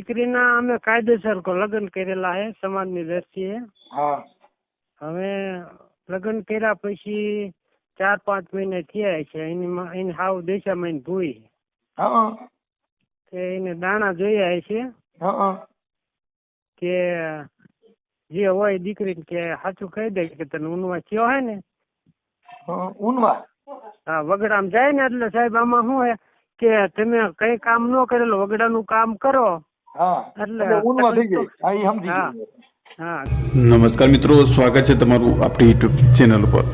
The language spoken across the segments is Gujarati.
દીકરીના અમે કાયદેસર લગ્ન કરેલા છે સમાજની દ્રષ્ટિએ. હા હવે લગ્ન કર્યા પછી 4-5 મહિને થયા છે. એની હાવ દેશામાં એની ભૂઈ હા કે એને દાણા જોયા છે હા કે જે હોય દીકરીને કે સાચું કહી દે કે તને ઊનવા થયો હોય ને. ઊનવા હા, વગડામાં જાય ને એટલે સાહેબ આમાં શું હે કે તમે કઈ કામ ન કરેલું વગડાનું કામ કરો હા એટલે ઊનવા થઈ જાય. હા એ સમજી હા ગયો. હા. નમસ્કાર મિત્રો, સ્વાગત છે તમારું આપણી યુટ્યુબ ચેનલ ઉપર.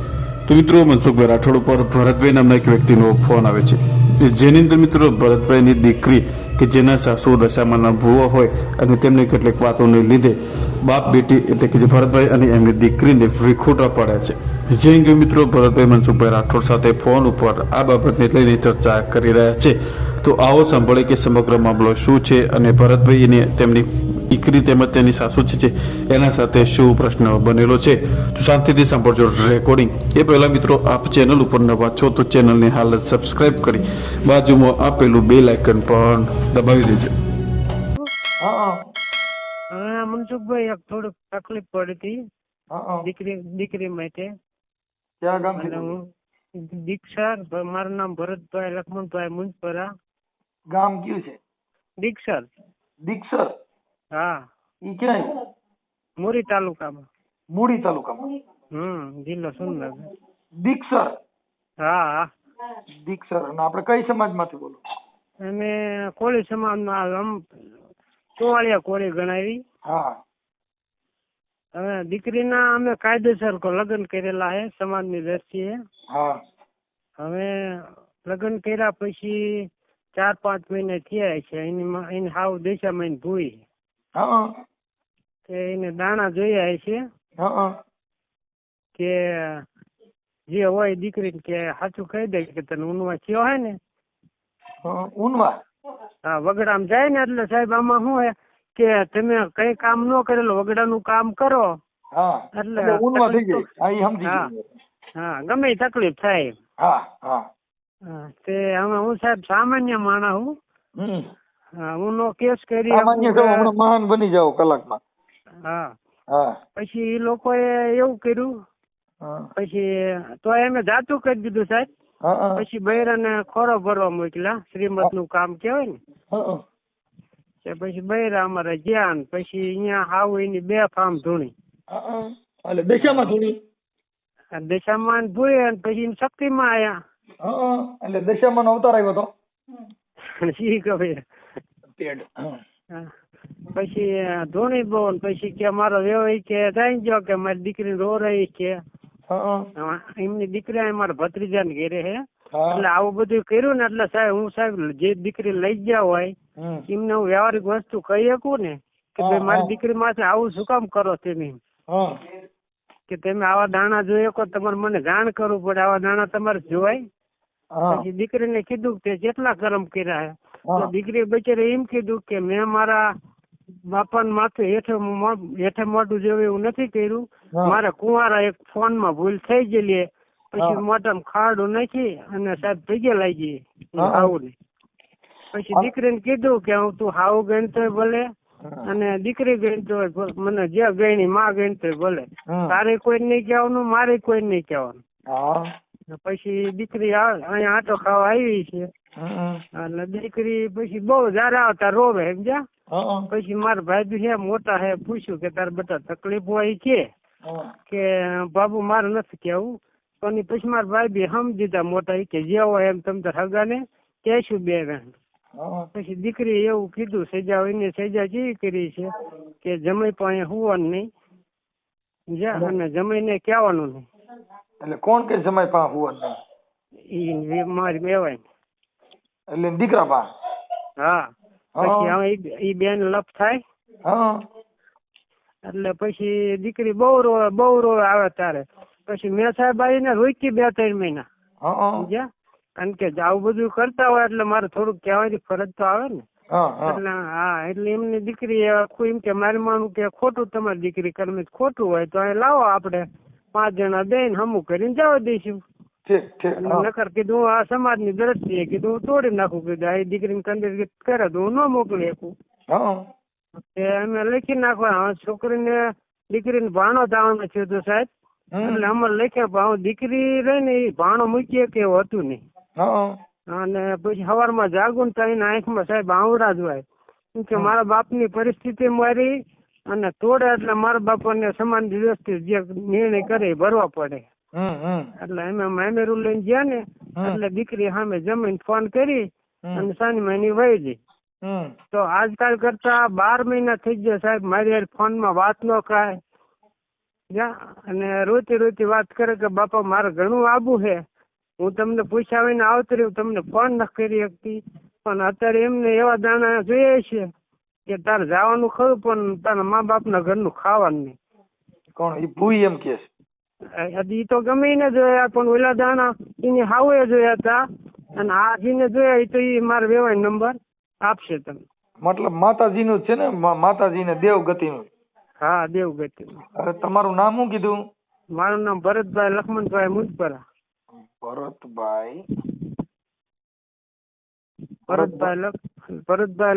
તો મિત્રો, મનસુખભાઈ રાઠોડ ઉપર ભરતભાઈ નામના એક વ્યક્તિનો ફોન આવે છે, જેની અંદર મિત્રો ભરતભાઈની દીકરી કે જેના સાસુ દશામાના ભૂવા હોય અને તેમને કેટલીક વાતોને લીધે બાપ બેટી એટલે કે જે ભરતભાઈ અને એમની દીકરીને વિખૂટા પડ્યા છે. જે અંગે મિત્રો ભરતભાઈ મનસુખભાઈ રાઠોડ સાથે ફોન ઉપર આ બાબતને લઈને ચર્ચા કરી રહ્યા છે. તો આવો સાંભળે કે સમગ્ર મામલો શું છે અને ભરતભાઈ અને તેમની દીકરી તેમજ તેની સાસુ છે એના સાથે શું પ્રશ્ન બનેલો છે. તો શાંતિથી સાંભળજો રેકોર્ડિંગ. એ પહેલા મિત્રો, આપ ચેનલ ઉપર નવા છો તો ચેનલને હાલ જ સબસ્ક્રાઇબ કરી બાજુમાં આપેલું બેલ આઇકન પણ દબાવી દેજો. હવે મનસુખભાઈ એક થોડુંક તકલીફ પડી હતી દીકરી માટે. ક્યાં ગામ અને હું દીક્ષર, મારું નામ ભરતભાઈ લક્ષ્મણભાઈ મુંજપરા. ગામ કયું છે? દીક્ષર. દીક્ષર? હા. ઈ ક્યાં? મોરી તાલુકામાં. મૂળી તાલુકામાં. જિલ્લો સુરનગર. દીક્ષર? હા. દીક્ષર. અને આપણે કઈ સમાજમાંથી બોલો? અમે કોળી સમાજમાં ચોવાળિયા કોળી ગણાવી. હા. હવે દીકરીના અમે કાયદેસર લગ્ન કરેલા છે સમાજની દ્રષ્ટિએ. હા. હવે લગ્ન કર્યા પછી 4-5 મહિને થયા છે. એની હાવ દેશામાં એની ભૂઈ હા કે એને દાણા જોયા છે કે જે હોય દીકરીને કે સાચું કહી દે કે તને ઊનવા થયો હોય ને. ઊનવા? હા, વગડામાં જાય ને એટલે સાહેબ આમાં શું હે કે તમે કઈ કામ ન કરેલું વગડાનું કામ કરો એટલે ઊનવા થઈ જાય. હા એ સમજી ગયો. હા, ગમે એ તકલીફ થાય. હા હા. તે હવે હું સાહેબ સામાન્ય માણસ હું. હું નો કેસ કરી સામાન્ય છો, હમણાં મહાન બની જાઓ કલાકમાં. હા. હા. પછી એ લોકોએ એવું કર્યું, પછી તો એમે જાતું કરી દીધું સાહેબ. પછી બૈરાને ખોરો ભરવા મોકલ્યા, શ્રીમત નું કામ કેવાય ને. પછી બૈરા અમારે જ્યાં પછી અહીંયા હાવ એની 2 ફાર્મ ધૂણી. એટલે દશામાં ધૂણી? દશામાં ભૂઈ અને પછી શક્તિમાં આયા. એટલે દશામાં અવતાર આવ્યો હતો. શી ખબર. પછી ધોણી બોન પછી કે મારો વ્યવહાર કે થઈ ગયો કે મારી દીકરી રો રહી છે. એમની દીકરી મારા ભત્રીજા ને ઘેરે હે. એટલે આવું બધું કર્યું ને એટલે સાહેબ હું સાહેબ જે દીકરી લઈ ગયા હોય એમને હું વ્યવહારિક વસ્તુ કહી શકું ને કે ભાઈ મારી દીકરી માથે આવું શું કામ કરો તમે, કે તમે આવા દાણા જોઈ શકો, તમારે મને જાણ કરવું પડે, આવા દાણા તમારે જોવાય. પછી દીકરીને કીધું કે કેટલા કર્મ કર્યા હે. તો દીકરી બચારી એમ કીધું કે મેં મારા બાપા માથે હેઠે મોઢું જેવું એવું નથી કર્યું. મારે કુંવારા એક ફોન માં ભૂલ થઈ ગયેલી, પછી મોઢામાં ખાડું નાખી અને સાહેબ ભેગે લાગી આવું ને. પછી દીકરીને કીધું કે હું તું હાવ ગણતો ભલે અને દીકરી ગણતો મને જે ગણી માં ગણતો ભલે, તારે કોઈ નહીં કહેવાનું, મારે કોઈ નહીં કહેવાનું. પછી દીકરી અહીંયા આટો ખાવા આવી છે. એટલે દીકરી પછી બહુ જયારે આવતા રોવે સમજ્યા. પછી મારા ભાઈ છે મોટા હે પૂછ્યું કે તારે બધા તકલીફ હોય કે બાબુ મારે નથી કેવું. પછી મારા ભાઈ બી સમજી દીધા મોટા કે જે હોય એમ તમે હગા ને કહેશું 2 વેણ. પછી દીકરી એવું કીધું સજા એને સજા કેવી કરી છે કે જમાઈ પાસે હોવાનું નહીં અને જમાઈને કહેવાનું નહીં. એટલે કોણ કે જમાઈ પાસે હોવાનું નહીં? મારી મેવાય. એટલે દીકરા પાસે? હા. પછી હવે એ બેન લપ થાય એટલે પછી દીકરી બહુ રોવે આવે તારે. પછી મેં સાહેબ આવીને રોકી 2-3 મહિના. કારણ કે આવું બધું કરતા હોય એટલે મારે થોડુંક કહેવાની ફરજ તો આવે ને. એટલે હા, એટલે એમની દીકરી એમ કે મારી માનું કે ખોટું તમારી દીકરી કર્મ ખોટું હોય તો અહીં લાવો આપણે 5 જણા દઈને હમું કરીને જવા દઈશું. નકર કીધું આ સમાજની દ્રષ્ટિએ કીધું હું તોડી નાખું. કીધું આ દીકરીને કંદીર કરે તો હું ન મોકલી શકું. એ અમે લખી નાખવા. હવે છોકરીને દીકરીને ભાણો જવાનું થયું હતું સાહેબ, એટલે અમારે લખ્યા પણ હવે દીકરી રહી ને એ ભાણો મૂકીએ કે એવું હતું નહીં. અને પછી સવારમાં જાગું તો એના આંખમાં સાહેબ આવડા જ હોય. કેમ કે મારા બાપની પરિસ્થિતિ મારી અને તોડે એટલે મારા બાપાને સમાન દિવસથી જે નિર્ણય કરે એ ભરવા પડે. એટલે અમે મામેરું લઈને ગયા ને એટલે દીકરી સામે જમીન ફોન કરી અને સાની મહિની વહી ગઈ. તો આજકાલ કરતા 12 મહિના થઈ ગયા સાહેબ, મારી ફોન માં વાત ન કરાય. અને રોતી રોતી વાત કરે કે બાપા મારે ઘણું આબુ છે, હું તમને પૂછ્યા વિના આવતી રહ્યું, તમને ફોન ન કરી શકતી, પણ અત્યારે એમને એવા દાણા જોઈએ છે કે તારે જવાનું ખરું પણ તારા મા બાપ ના ઘરનું ખાવાનું નહીં. કોણ એ ભૂઈ એમ કે એ તો ગમે એને જોયા પણ ઓલા દાણા એની હાવે જોયા હતા અને આ જેને જોયા એ તો એ મારો વ્યવહાર નંબર આપશે તમે. મતલબ માતાજી નું છે ને, માતાજી ને દેવગતિ નું? હા દેવગતિ. અરે તમારું નામ શું કીધું? મારું નામ ભરતભાઈ લખમણભાઈ મુજપરા. ભરતભાઈ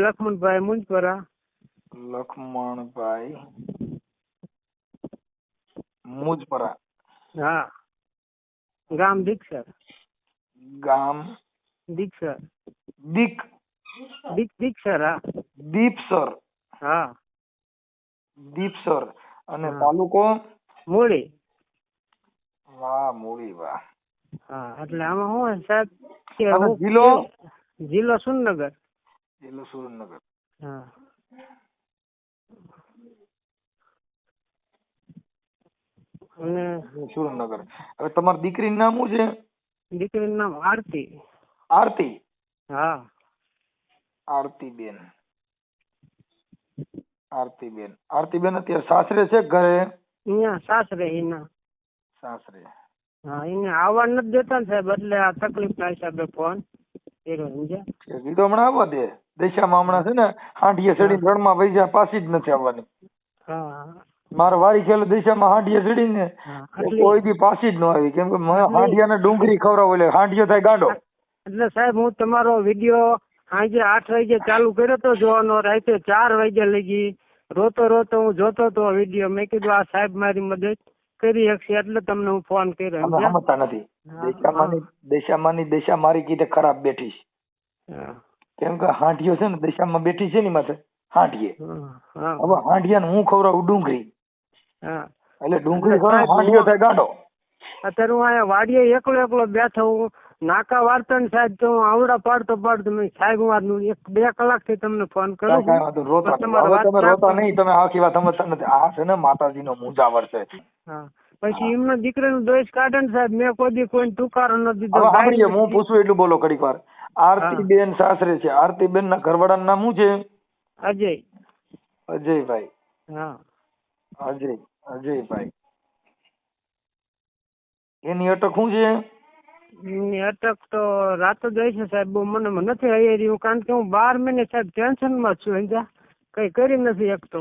લખમણભાઈ મુજપરા. લખમણભાઈ મુજપરા. હા. ગામ દીક્ષર. ગામ દીક્ષર. દીક્ષર. હા. દીપસર. હા. દીપસર. અને તાલુકો મૂળી. વાહ મૂળી વાહ. હા એટલે આમાં શું સાહેબ કે જિલ્લો સુરનગર. જિલ્લો સુરનગર. હા. અને સુરનગર. હવે તમારી દીકરીનું નામ શું છે? દીકરીનું નામ આરતી. આરતી? હા. આરતીબેન. આરતીબેન. આરતીબેન અત્યારે સાસરે છે ઘરે? અહીંયા સાસરે. એના સાસરે. હા એને આવવા નથી દેતા ને સાહેબ, એટલે આ તકલીફ ના હિસાબે ફોન કર્યો. સમજ્યા? કીધું હમણાં આવવા દે. દેશામાં હમણાં છે ને હાંડીએ ચડી રણમાં વહી જાય, પાછી જ નથી આવવાની. હા. મારા વાડી ખેલ દિશામાં હાંડીએ ચડી ને કોઈ બી પાછી જ ન આવી, કેમ કે હાંડિયાને ડુંગળી ખવડાવો એટલે હાંડિયો થાય ગાંડો. એટલે સાહેબ હું તમારો વિડીયો સાંજે 8 વાગે ચાલુ કર્યો તો જોવાનો, રાતે 4 વાગ્યા લગી રોતો રોતો હું જોતો તો વિડીયો. મેં કીધું આ સાહેબ મારી મદદ કરી શકશે એટલે તમને હું ફોન કર્યો. સમજતા નથી. દેશા મારી કીધે ખરાબ બેઠી છે, કેમ કે હાંડિયો છે ને દેશામાં બેઠી છે ને માથે હાંડીએ. હવે હાંડિયાને હું ખવડાવું ડુંગળી, એટલે ડુંગળી ખવડાવ હાંડિયો થાય ગાંડો. અત્યારે હું અહીંયા વાડીએ એકલો બેઠો હું નાકા વાર્તા ને સાહેબ તો હું આવડા પાડતો મેં સાહેબ હું 1-2 કલાકથી તમને ફોન કરું. તમે રોતા નહીં, તમે આખી વાત સમજતા નથી. આ છે ને માતાજીનો મુજાવર છે. પછી એમનો દીકરાનો દોષ કાઢે ને સાહેબ, મેં કોઈ દી કોઈ ટુકારો ન દીધો. હું પૂછું એટલું બોલો ઘડીક વાર. આરતીબેન સાસરે છે. આરતીબેન ના ઘરવાળાનું નામ શું છે? અજય. અજયભાઈ. હા. અજયભાઈ. એની અટક શું છે? એની અટક તો રાત જ હોય છે સાહેબ, બહુ મને નથી આવી રહ્યું, કારણ કે હું 12 મહિને સાહેબ ટેન્શન માં છું. સમજ્યા? કઈ કરી નથી શકતો.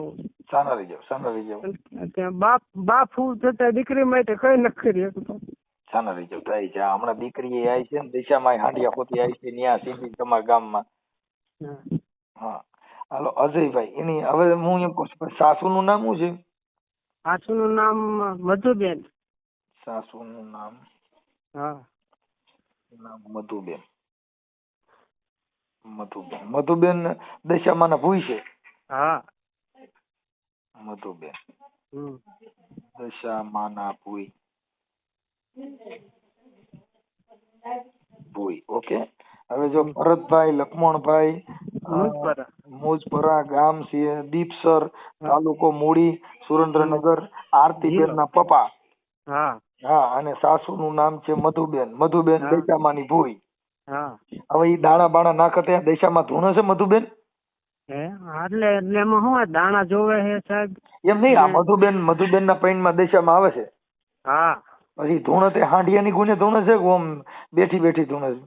સાના રહી જાવ. બાપ હું થતા દીકરી માટે કઈ નથી કરી શકતો. સાના રહી જાવ. થઈ છે હમણાં દીકરી આવી છે ને દિશામાં હાંડિયા પોતી આવી છે ત્યાં સીધી તમારા ગામમાં. હા હાલો અજયભાઈ. એની હવે હું એમ કહું છું સાસુ નું નામ શું છે? સાસુ નું નામ મધુબેન. સાસુ નું નામ? હા. મધુબેન. મધુબેન દશામાં ના ભૂઈ છે? હા. મધુબેન દશામાં ના ભૂઈ. ઓકે. હવે જો ભરતભાઈ લખમણભાઈ મુજપરા, ગામ છે દીપસર, તાલુકો મૂળી, સુરેન્દ્રનગર. આરતીબેન ના પપ્પા. હા. અને સાસુ નું નામ છે મધુબેન દશામાં ની ભૂઈ. હવે ઈ દાણા બાણા નાખે ત્યાં દશામાં ધૂણે છે મધુબેન? એટલે એમાં શું દાણા જોવે છે સાહેબ? એમ નહીં, આ મધુબેન ના પૈણ માં દશામાં આવે છે. હા. પછી ધૂણે તે હાંડિયાની ગુને ધૂણે છે કે ઓમ બેઠી ધૂણે છે?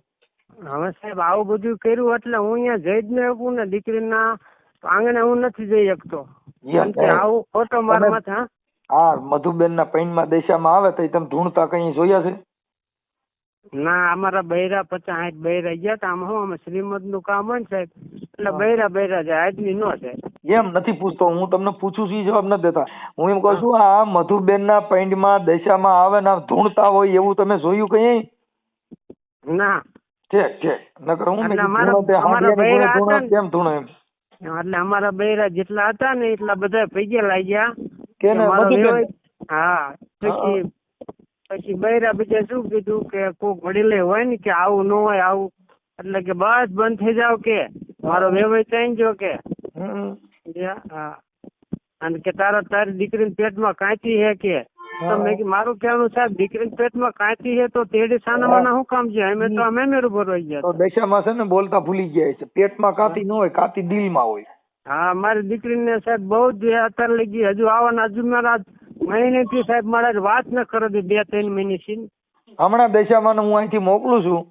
હવે સાહેબ આવું બધું કર્યું એટલે હું અહીંયા જઈ જ ન શકું ને, દીકરીના આંગણે હું નથી જઈ શકતો. આવું ફોટો મારા માથે. હા મધુબેન ના પૈણ માં દશામાં આવે તો તમે ધૂણતા કઈ જોયા છે? ના અમારા બૈરા 50-60 બૈરા ગયા હતા. આમાં શું અમે શ્રીમદ નું કામ હોય ને સાહેબ, એટલે બૈરા જાય, આજની નો જાય. એમ નથી પૂછતો હું, તમને પૂછું છું જવાબ નથી દેતા. હું એમ કહું છું આ મધુબેન ના પૈંડમાં દશામાં આવે ને ધૂણતા હોય એવું તમે જોયું કઈ? ના. છે નકર હું કેમ ધૂણો એમ. એટલે અમારા બૈરા જેટલા હતા ને એટલા બધા પૈગે લાગ્યા કે હા. પછી બૈરા બીજા શું કીધું કે કોક વડીલે હોય ને કે આવું ન હોય આવું, એટલે કે બસ બંધ થઈ જાવ કે મારો વ્યવહાર ચાઈ ગયો કે. હા. અને કે તારી દીકરીને પેટમાં કાંચી હે કે. તો મેં મારું કહેવાનું સાહેબ દીકરીને પેટમાં કાંચી હે તો તેડી સાનામાના શું કામ છે? અમે તો અમે ભરવાઈ ગયા. તો દશામાં છે ને બોલતા ભૂલી ગયા છે. પેટમાં કાંતી ન હોય, કાંતી દિલમાં હોય. હા, મારી દીકરીને સાહેબ બહુ જ અત્યારે લઈ ગઈ. હજુ આવવાના હજુ મારા મહિનેથી સાહેબ મારા વાત ન કરો 2-3 મહિનેથી. હમણાં દશામાં હું અહીંથી મોકલું છું.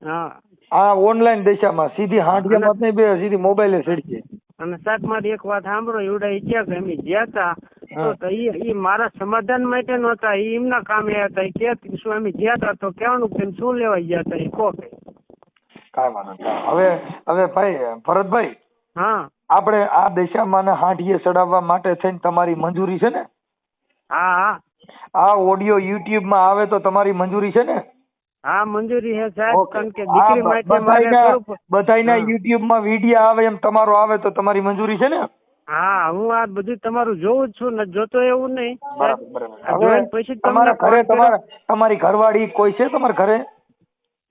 હા. આ ઓનલાઈન દશામાં સીધી હાંડિયામાં જ નહીં બે, સીધી મોબાઈલે ચડશે. અને સાહેબ મારી એક વાત સાંભળો, એવડા ઈચ્છા કે અમે ગયા હતા તો ઈ મારા સમાધાન માટે નહોતા, ઈ એમના કામે હતા. કે શું અમે ગયા હતા તો કેવાનું કે શું લેવા ગયા હતા એ કહો. કાંઈ વાંધો નહીં. હવે ભાઈ ભરતભાઈ, હા, આપણે આ દશામાં હાંડિયે ચડાવવા માટે થઈને તમારી મંજૂરી છે ને? હા. આ ઓડિયો યુટ્યુબ માં આવે તો તમારી મંજૂરી છે ને? હા, મંજૂરી છે સાહેબ. કારણ કે દીકરી માટે બધાયના યુટ્યુબ માં વિડિયો આવે એમ તમારો આવે તો તમારી મંજૂરી છે ને? હા, હું આ બધું તમારું જોઉં જ છું ને, જોતો એવું નહીં. પછી તમારા ઘરે તમારી ઘરવાળી કોઈ છે તમારા ઘરે?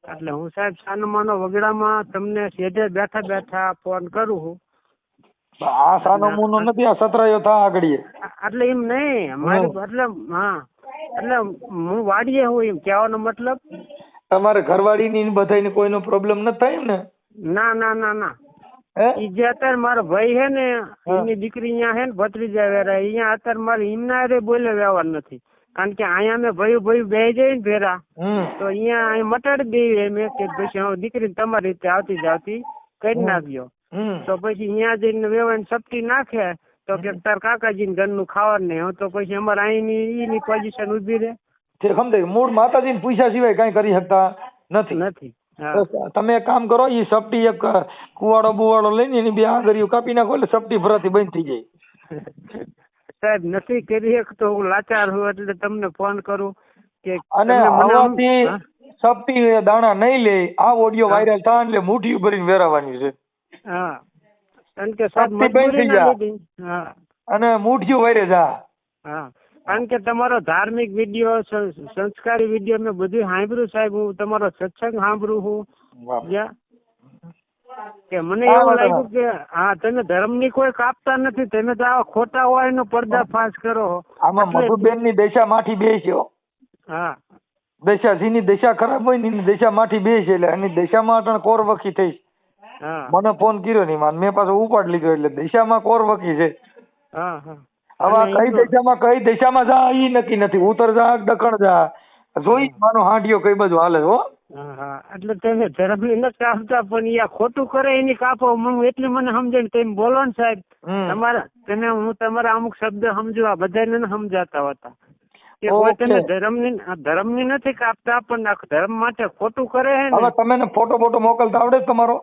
એટલે હું સાહેબ સાનમાનો વગડામાં તમને સીધે બેઠા ફોન કરું છું. આ સાનો મુનો નથી, આ સતરાયો થા આગળ. એટલે એમ નહીં મારી, એટલે હા, એટલે હું વાડીએ હું એમ કહેવાનો મતલબ. તમારે ઘરવાળી ની બધાને કોઈનો પ્રોબ્લેમ નથી થાય ને? ના. ઈ જે અત્યારે મારો ભાઈ હે ને એની દીકરી અહીંયા હે ને ભત્રીજા વેરા, અહીંયા અત્યારે મારે એમના અરે બોલે વ્યવહાર નથી. કારણ કે અહીંયા અમે ભાઈ બે જાય ને ભેરા તો અહીંયા મટાડી દઈએ મેં કે પછી દીકરી તમારી રીતે આવતી કરી નાખ્યો. તો પછી અહીંયા જઈને વ્યવહાર સપટી નાખે તો કે તાર કાકાજી ઘરનું ખાવાનું નહીં, તો પછી અમારે અહીંની એની પોઝિશન ઉભી રહે. સમજાય. મૂળ માતાજીને પૂછ્યા સિવાય કઈ કરી શકતા નથી. તમે એક કામ કરો, ઈ સપટી એક કુવાડો બુવાડો લઈને એની બે આંગળીઓ કાપી નાખો એટલે સપટી ભરાતી બંધ થઈ જાય. સાહેબ નથી કરી શકતો, હું લાચાર હું એટલે તમને ફોન કરું કે. અને આવાથી સપટી દાણા નહીં લે, આ ઓડિયો વાયરલ થાય એટલે મુઠ્ઠી ભરીને વેરાવાની છે. હા, કારણ કે સાહેબ અને મુઠ્ઠીઓ વાયરે જા. હા, કારણ કે તમારો ધાર્મિક વિડીયો, સંસ્કારી વિડીયો મેં બધું સાંભળ્યું સાહેબ. હું તમારો સત્સંગ સાંભળું છું કે મને એવું લાગ્યું કે હા તમે ધર્મ ની કોઈ કાપતા નથી, તમે તો આવા ખોટા હોય એનો પર્દાફાશ કરો. આમાં મધુબેન ની દશા માઠી બે છે. હા, દશા જેની દશા ખરાબ હોય ને એની દશા માઠી બે છે. એટલે એની દશામાં પણ કોર વખી થઈ. મને ફોન કર્યો નહીં માન, મેં પાછો ઉપાડ લીધો. એટલે દશામાં કોર વખી છે. હવે કઈ દશામાં જા ઈ નક્કી નથી. ઉત્તર જા દક્ષિણ જા જોઈ માનો હાંડિયો કઈ બાજુ હાલે હો. એટલે તમે ધર્મ ની નથી કાપતા પણ ખોટું કરે એની કાપો. એટલે મને સમજાય તમે બોલો ને સાહેબ. હું તમારા અમુક શબ્દ સમજુ, આ બધાને સમજાતા હોતા કે તમે ધર્મ ની નથી કાપતા પણ ધર્મ માટે ખોટું કરે છે. હવે તમે ફોટો મોકલતા આવડે તમારો?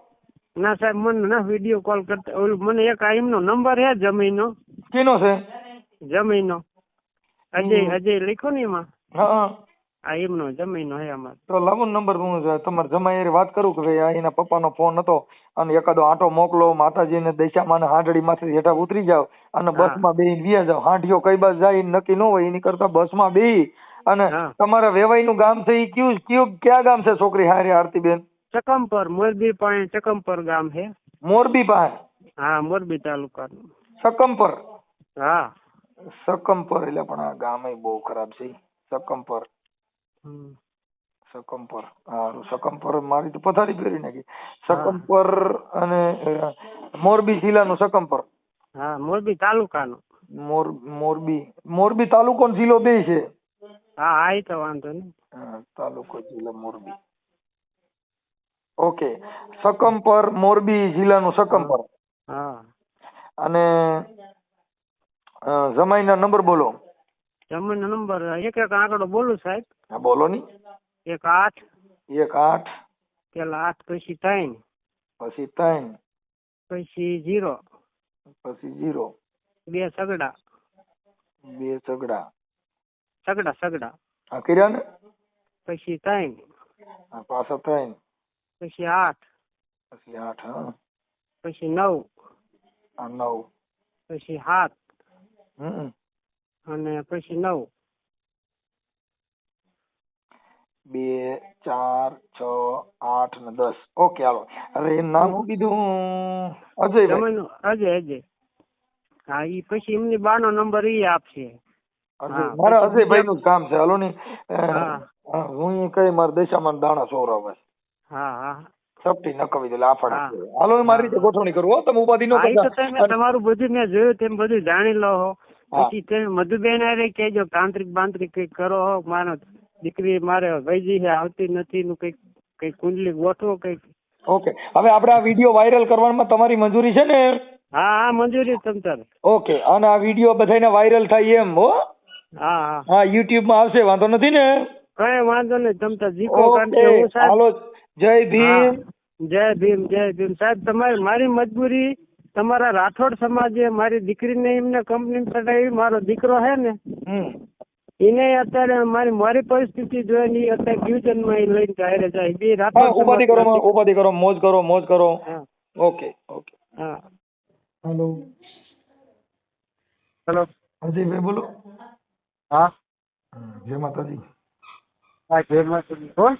ના સાહેબ, મને ના વિડીયો કોલ કરતા. ઓલું મને એક એમનો નંબર હે જમીનો. કેનો છે? જમીનો અજય લખ્યો ને એમાં. હા, એમનો જમીનો હે અમારે. તો લાવો નંબર. હું તમારે જમાઈ વાત કરું કે ભાઈ એના પપ્પાનો ફોન હતો અને એકાદો આંટો મોકલો, માતાજીને દશામાં હાંડડી માંથી હેઠા ઉતરી જાવ અને બસમાં બેહીને વ્યા જાવ. હાંડિયો કઈ બાજુ જાય નક્કી ન હોય, એની કરતા બસમાં બેહી અને તમારા વેવાઈનું ગામ છે એ ક્યાં ગામ છે છોકરી હારે આરતીબેન? ચકમપર, મોરબી પાસે ચકમપર ગામ છે. મોરબી પાસે? હા, મોરબી તાલુકાનું ચકમપર. હા, ચકમપર. એટલે પણ આ ગામ બહુ ખરાબ છે. ચકમપર. સકમપર મારી તો પથારી ફેરી નાખી. સકમપર અને મોરબી જિલ્લાનું સકમપર. હા, મોરબી તાલુકાનું. મોરબી તાલુકો જિલ્લો બે છે. હા, એ તો વાંધો નહીં. તાલુકો જિલ્લો મોરબી. ઓકે, સકમપર મોરબી જિલ્લાનું સકમપર. હા. અને જમાઈના નંબર બોલો. જમાઈનો નંબર એક આંકડો બોલું સાહેબ? હા, બોલો ની. 18 18 પેલા 8 પછી 3 પછી 3 પછી 0 પછી 0 2 સગડા 2 સગડા સગડા આ કર્યા ને પછી 3 આ પાછા 3 પછી 8 પછી 8 હા પછી 9 આ 9 પછી 7 અને પછી 9 2 4 6 8 ને 10 ઓકે હાલો હવે એનું નામ શું કીધું અજયભાઈ અજય હા ઈ પછી એમની બાનો નંબર ઈ આપશે મારા અજયભાઈ નું કામ છે હાલો ની હું કઈ મારા દશામાં દાણા સોરાવે હા સપટી નકવી દે લાફડા હાલો મારી રીતે ગોઠવણી કરું હો તમે ઉપાધિ ન કરતા તમારું બધું મેં જોયું તેમ બધું જાણી લો પછી તમે મધુબેન આરે કહેજો તાંત્રિક બાંત્રિક કઈક કરો મારો દીકરી મારે વૈજી છે આવતી નથી નું કઈક કુંડલી ગોઠવો કઈક ઓકે હવે આપણે આ વિડીયો વાયરલ કરવામાં તમારી મંજૂરી છે ને હા મંજૂરી તમતાર ઓકે અને આ વિડીયો બધાને વાયરલ થાય એમ હો હા YouTube માં આવશે વાંધો નથી ને કઈ વાંધો નહીં તમતાર જીકો હાલો જય ભીમ સાહેબ તમારી મારી મજબૂરી તમારા રાઠોડ સમાજે મારી દીકરીને એમને કંપની ચડાવી મારો દીકરો હે ને એને અત્યારે મારી પરિસ્થિતિ જોઈને અત્યારે ફ્યુચર માં લઈને ચાલે જાય બે રાઠોડ ઉપાધિ કરો મોજ કરો ઓકે હા હેલો અજયભાઈ બોલો હા જય માતાજી જય માતાજી કોણ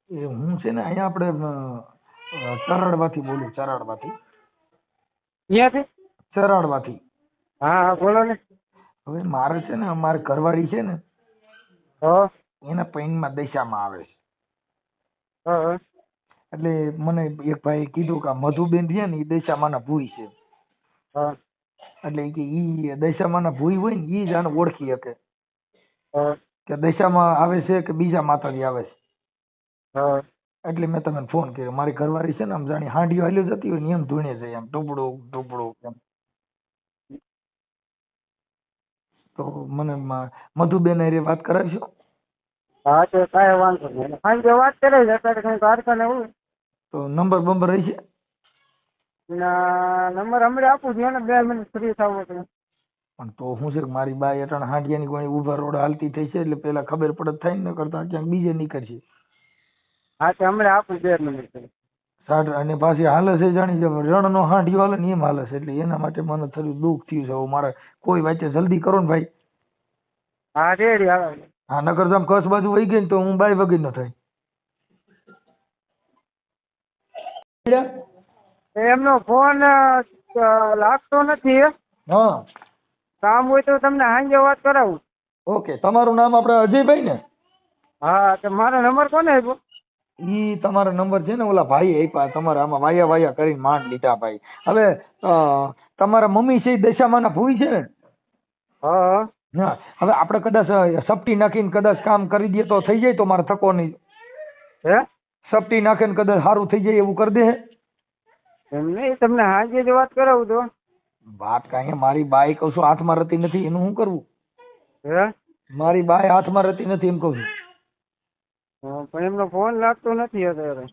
એ હું છે ને અહીંયા આપણે ચરાડવાથી બોલું ચરાડવાથી હા બોલો ને હવે મારે છે ને અમારે ઘરવાળી છે ને એના પૈનમાં દશામાં આવે છે એટલે મને એક ભાઈ કીધું કે મધુબેન છે ને એ દશામાં ના ભૂઈ છે એટલે કે ઈ દશામાં ના ભૂઈ હોય ને ઈ જ આને ઓળખી શકે કે દશામાં આવે છે કે બીજા માતાજી આવે છે એટલે મેં તમને ફોન કર્યો મારી ઘરવાળી છે ને આમ જાણી હાંડીઓ હાલ્યો જતી હોય ને એમ ધૂણે જાય આમ ટુપડું એમ તો મને મધુબેન હારે વાત કરાવશો હા તો કાંઈ વાંધો નહીં સાંજે વાત કરે છે અત્યારે કઈ કારખાને હોય તો નંબર રહી છે નંબર હમણાં આપું છું ને 2 મિનિટ ફ્રી થવું છે પણ તો હું છે મારી બાઈ અટાણ હાંડિયાની કોઈ ઉભા રોડ હાલતી થઈ છે એટલે પેલા ખબર પડત થાય ને કરતા ક્યાંક બીજે નીકળશે હા તો હમણાં આપું 2 મિનિટ સાઠ અને પાછી હાલે છે જાણી રણ નો હાંડિયો હાલે ને એમ હાલે છે એટલે એના માટે મને થોડું દુઃખ થયું છે મારે કોઈ વાંચે જલ્દી કરો ને ભાઈ હા રેડી આવે હા નકર જામ કચ્છ બાજુ વહી ગઈ ને તો હું 2 વાગે ન થાય એમનો ફોન લાગતો નથી હા કામ હોય તો તમને સાંજે વાત કરાવું ઓકે તમારું નામ આપણે અજયભાઈ ને હા તો મારો નંબર કોને આપ્યો ઈ તમારો નંબર છે ને ઓલા ભાઈ આપ્યા તમારે આમાં વાયા કરીને માંડ લીધા ભાઈ હવે તમારા મમ્મી છે દશામાં ના ભૂઈ છે ને હા હવે આપણે કદાચ સપટી નાખીને કદાચ કામ કરી દઈએ તો થઈ જાય તો મારે થકો નહીં સપટી નાખીને કદાચ સારું થઈ જાય એવું કરી દે એમ નહીં તમને હાજે જ વાત કરાવું તો વાત કાંઈ મારી બાઈ કહું છું હાથમાં રહેતી નથી એનું શું કરવું મારી બાઈ હાથમાં રહેતી નથી એમ કહું છું પણ એમનો ફોન લાગતો નથી અત્યારે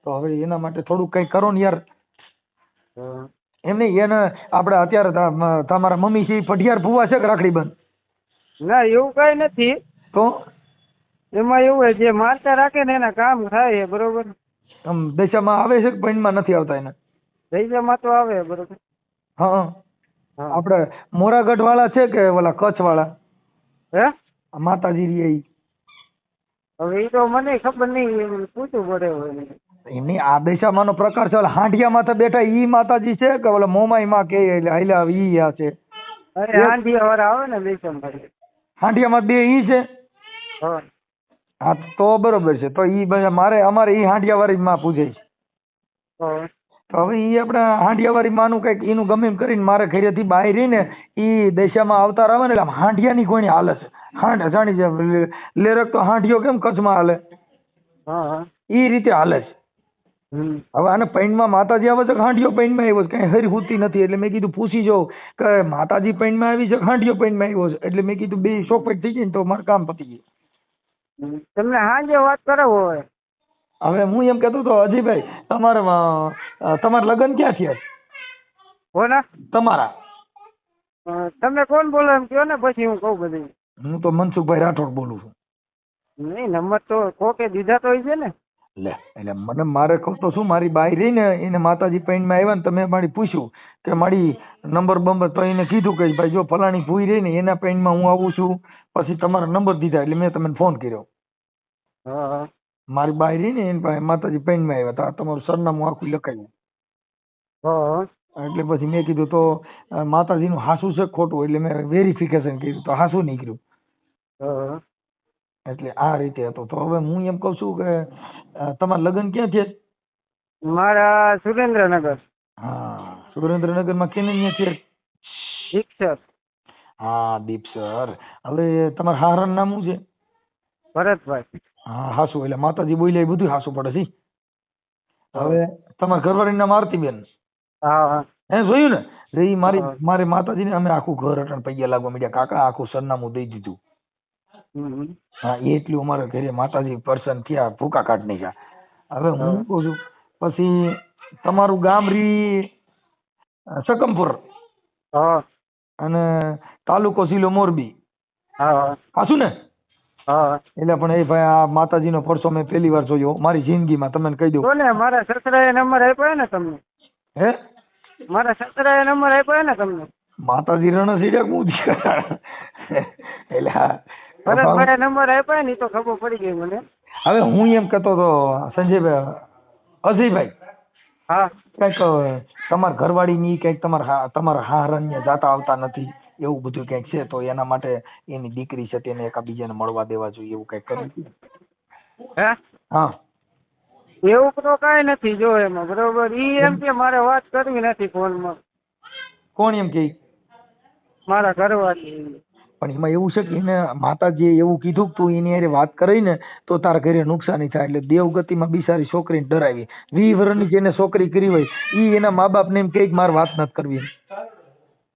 તો હવે એના માટે થોડું કઈ કરો ને યાર એમ નહીં એને આપણે અત્યારે તમારા મમ્મી છે પઢિયાર ભૂવા છે કે રાખડી બંધ ના એવું કઈ નથી તો એમાં એવું હોય જે મારતા રાખે ને એના કામ થાય બરોબર આમ દશામાં આવે છે કે પૈણમાં નથી આવતા એને દશામાં તો આવે બરોબર હા આપણે મોરાગઢ વાળા છે કે ઓલા કચ્છ વાળા માતાજી રી હવે એ તો મને ખબર નહીં પૂછવું પડે હોય એમની આ દશામાં નો પ્રકાર છે ઓલા હાંડિયામાં તો બેઠા ઈ માતાજી છે કે ઓલા મોમાઈ માં કે હાઈલા ઈ આ છે હાંડિયા વાળા આવે ને દશામાં હાંડિયામાં 2 ઈ છે હા તો બરોબર છે તો ઈ અમારે ઈ હાંડિયાવાળી માં પૂજે છે તો હવે ઈ આપણે હાંડિયાવાળી માનું કઈક એનું ગમે એમ કરીને મારે ઘરેથી બહાર રહીને ઈ દશામાં અવતાર આવે ને એટલે હાંડિયાની કોઈની હાલે છે જાણી છે લેરક તો હાંડિયો કેમ કચ્છમાં હાલે ઈ રીતે હાલે છે હવે આને પૈણમાં માતાજી આવે છે કે હાંડિયો પૈણમાં આવ્યો છે કઈ હરી હોતી નથી એટલે મેં કીધું પૂછી જાઉં કે માતાજી પૈણમાં આવી છે કે હાંડિયો પૈણમાં આવ્યો છે એટલે મેં કીધું 2 ચોકપટ થઈ જાય ને તો મારું કામ પતી ગયું તમને હાંજે વાત કરાવો હોય હવે હું એમ કહેતો હતો અજયભાઈ, તમારા લગ્ન ક્યાં થયા? કોના? તમારા. તમે કોણ બોલો એમ કયો ને, પછી હું કહું બધું. હું તો મનસુખભાઈ રાઠોડ બોલું છું. નહીં, નંબર તો કોકે દીધા તો છે ને. લે એટલે મને મારે કહું તો શું, મારી બાઈ રહી ને એને માતાજી પૈણમાં આવ્યા ને તમે મારી પૂછ્યું કે મારી નંબર બંબર, તો એને કીધું કે ભાઈ જો ફલાણી ભૂઈ રહી ને એના પૈણમાં હું આવું છું, પછી તમારા નંબર દીધા એટલે મેં તમને ફોન કર્યો. હા, મારી બાઈ રહી ને એની પાસે માતાજી પૈણમાં આવ્યા તો તમારું સરનામું આખું લખાયું. હા, એટલે પછી મેં કીધું તો માતાજીનું હાસું છે ખોટું, એટલે મેં વેરિફિકેશન કર્યું તો હાસું નીકળ્યું. હા. એટલે આ રીતે હતો. તો હવે હું એમ કઉ છું કે તમારા લગ્ન ક્યાં છે? મારા સુરેન્દ્રનગર. હા, સુરેન્દ્રનગર માં કેને છે? દીક્ષર. હા, દીપસર. હવે તમારા હારણ નામ શું છે? ભરતભાઈ. હા, હાસુ એટલે માતાજી બોલ્યા એ બધું હાસું પડે છે. હવે તમારા ઘરવાળી નામ આરતીબેન. હા, હે જોયું ને? એ મારે માતાજીને અમે આખું ઘર અટણ પૈયા લાગવા માંડ્યા, કાકા આખું સરનામું દઈ દીધું. હા, એટલું અમારા ઘરે માતાજી પર્સન થયા, ભૂકા કાઢ નાખ્યા. હવે હું કહું છું પછી તમારું ગામ રી શકમપુર અને તાલુકો જિલ્લો મોરબી. હાસું ને? એટલે પણ એ ભાઈ આ માતાજીનો પરસો મેં પહેલી વાર જોયો મારી જિંદગીમાં, તમને કહી દઉં. મારા સસરાએ નંબર આપ્યો ને તમને? હે? મારા સસરાએ નંબર આપ્યો ને તમને? માતાજી રણસીડા કું એટલે ભરતભાઈ નંબર આપ્યો ને તો ખબર પડી ગઈ મને. હવે હું એમ કહેતો હતો સંજયભાઈ, અજયભાઈ, હા, કઈક તમારા ઘરવાળીની કઈક તમારા હારન્ય જાતા આવતા નથી એવું બધું કઈક છે, તો એના માટે એની દીકરી છે તેને એકાબીજાને મળવા દેવા જોઈએ એવું કઈક કરવું? હા, એવું તો કઈ નથી જો એમાં, બરોબર. ઈ એમ કે મારે વાત કરવી નથી ફોનમાં. કોણ એમ કે? મારા ઘરવાળી. પણ એમાં એવું છે કે એને માતાજીએ એવું કીધું કે તું એની હારે વાત કરી ને તો તારા ઘરે નુકસાની થાય, એટલે દેવગતિમાં બિચારી છોકરીને ડરાવી. 20 વર્ષની જેને છોકરી કરી હોય ઈ એના મા બાપ ને એમ કે મારે વાત નથી કરવી.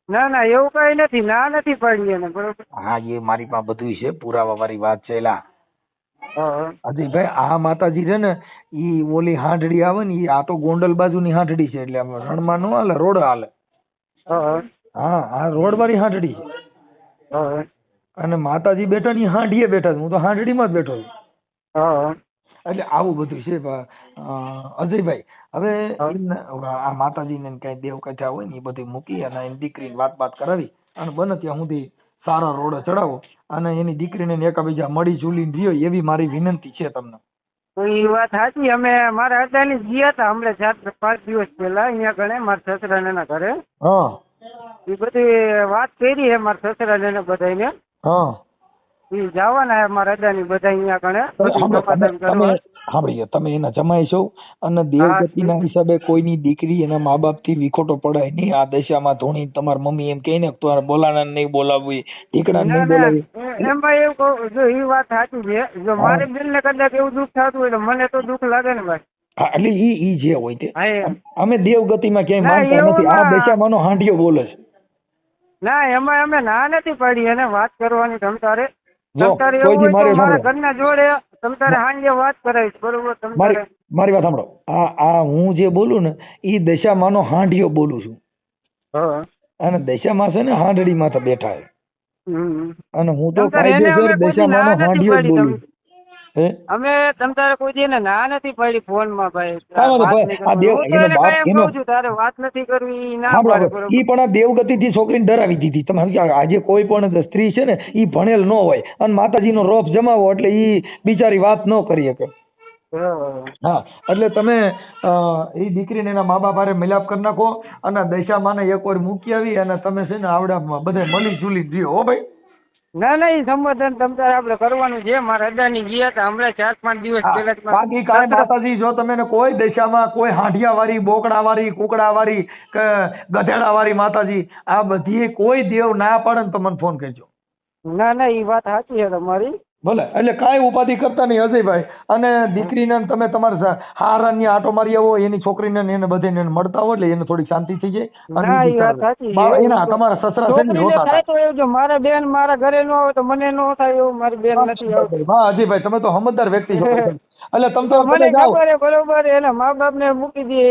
ના ના, એવું કઈ નથી, ના નથી પાડી એને, બરોબર. હા, એ મારી પાસે બધું છે, પુરાવા વાળી વાત છે. અજયભાઈ, આ માતાજી છે ને ઈ ઓલી હાંડડી આવે ને, આ તો ગોંડલ બાજુની હાંડડી છે, એટલે રણમાં નો હાલે, રોડ હાલે. હા, આ રોડ વાળી હાંડડી છે. અને માતાજી બેઠા ની હાંડીએ બેઠા, હું તો હાંડડીમાં જ બેઠો છું. એટલે આવું બધું છે અજયભાઈ. હવે આ માતાજીને કઈ દેવ કથા હોય ને એ બધી મૂકી અને એની દીકરીની વાત કરાવી અને બને ત્યાં સુધી સારા રોડે ચડાવો અને એની દીકરીને એકાબીજા મળી ઝૂલીને રહ્યો એવી મારી વિનંતી છે તમને. એ વાત સાચી. અમે મારા અદાની ગયા હતા હમણાં 4-5 દિવસ પહેલા અહીંયા ગણે મારા સસરાના ઘરે. એ બધી વાત કરી હે મારા સસરાને બધાને. એ જવાના મારા અદાની બધા અહીંયા ગણે. તમે એના જમાઈ છો અને દેવગતિના હિસાબે કોઈની દીકરી એના મા બાપ થી વિખોટો પડાય નહીં. આ દશામાં ધોણી તમારા મમ્મી એમ કહે ને તમારે બોલાના નહીં બોલાવવી, ઠીકડા નહીં બોલાવી. એમાં એવું કહું, જો એ વાત સાચી છે. જો મારી બેન ને કદાચ એવું દુઃખ થતું હોય તો મને તો દુઃખ લાગે ને ભાઈ. હા, એટલે ઈ જે હોય તે અમે દેવગતિમાં ક્યાંય માનતા નથી. આ દશામાંનો હાંડિયો બોલે છે. ના, એમાં અમે ના નથી પાડી એને વાત કરવાની. તમતારે ઘરના જોડે તમતારે હાંજે વાત કરાવીશ, બરોબર? મારી વાત સાંભળો. આ હું જે બોલું ને ઈ દશામાંનો હાંડિયો બોલું છું. અને દશામાં છે ને હાંડડી માં બેઠા છે અને હું તો કાયદેસર દશામાંનો હાંડિયો જ બોલું. અમે તમતારે કોઈ દી ના નથી પાડી ફોન માં ભાઈ. તારે વાત નથી કરવી ના પાડે, બરોબર? ઈ પણ આ દેવગતિ થી છોકરીને ડરાવી દીધી. તમે આજે કોઈ પણ સ્ત્રી છે ને ઈ ભણેલ ન હોય અને માતાજીનો રોપ જમાવો એટલે ઈ બિચારી વાત ન કરી શકે. હા, એટલે તમે એ દીકરીને એના મા બાપ હારે મિલાપ કરી નાખો અને દશામાને એક વાર મૂકી આવી અને તમે છે ને આવડા બધા મળી ઝૂલી રહ્યો. હો ભાઈ. ના ના, એ સંબોધન તમારે આપણે કરવાનું છે. મારા અદાની ગયા હતા હમણાં 4-5 દિવસ પહેલા. બાકી કાંઈ માતાજી જો તમે કોઈ દશામાં કોઈ હાંડિયા વાળી, બોકડા વાળી, કુકડા વાળી કે ગધેડા વાળી માતાજી આ બધી કોઈ દેવ ના પાડે ને તો મને ફોન કરજો. ના ના, એ વાત સાચી છે તમારી. ભલે, એટલે કાંઈ ઉપાધિ કરતા નહીં અજયભાઈ. અને દીકરીને તમે તમારા હારાની આટો મારી આવો, એની છોકરીને એને બધાને મળતા હોય એટલે એને થોડી શાંતિ થઈ જાય. તમારા સસરા છે ને મારા બેન મારા ઘરે ન આવે તો મને ન થાય એવું મારી બેન નથી. હા અજયભાઈ, તમે તો સમજદાર વ્યક્તિ છો. એટલે તમે તો મને બધા જાઓ. ખબર છે બરોબર એના મા બાપ ને મૂકી દે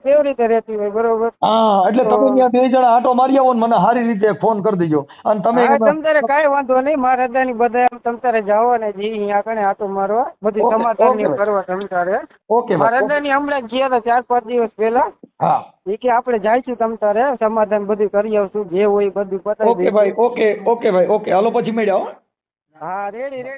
કેવી રીતે રહેતી હોય બરોબર. હા એટલે તમે ત્યાં 2 જણા આટો મારી આવો ને મને સારી રીતે ફોન કરી દેજો. અને તમે હા તમ તારે કાંઈ વાંધો નહીં મારા હૃદયની બધા એમ તમ તારે જાઓ ને જી અહીંયા કણે આટો મારવા બધી ઓકે, સમાધાન ની ઓકે. કરવા તમ તારે. ઓકે મારા ભાઈ. હૃદયની હમણાં જ ગયા હતા 4-5 દિવસ પહેલા. હા એ કે આપણે જઈશું તમ તારે સમાધાન બધું કરી આવશું જે હોય બધું પતાવી ઓકે ભાઈ. ઓકે ભાઈ. ઓકે હાલો પછી મળ્યા હો. હા રેડી રેડી.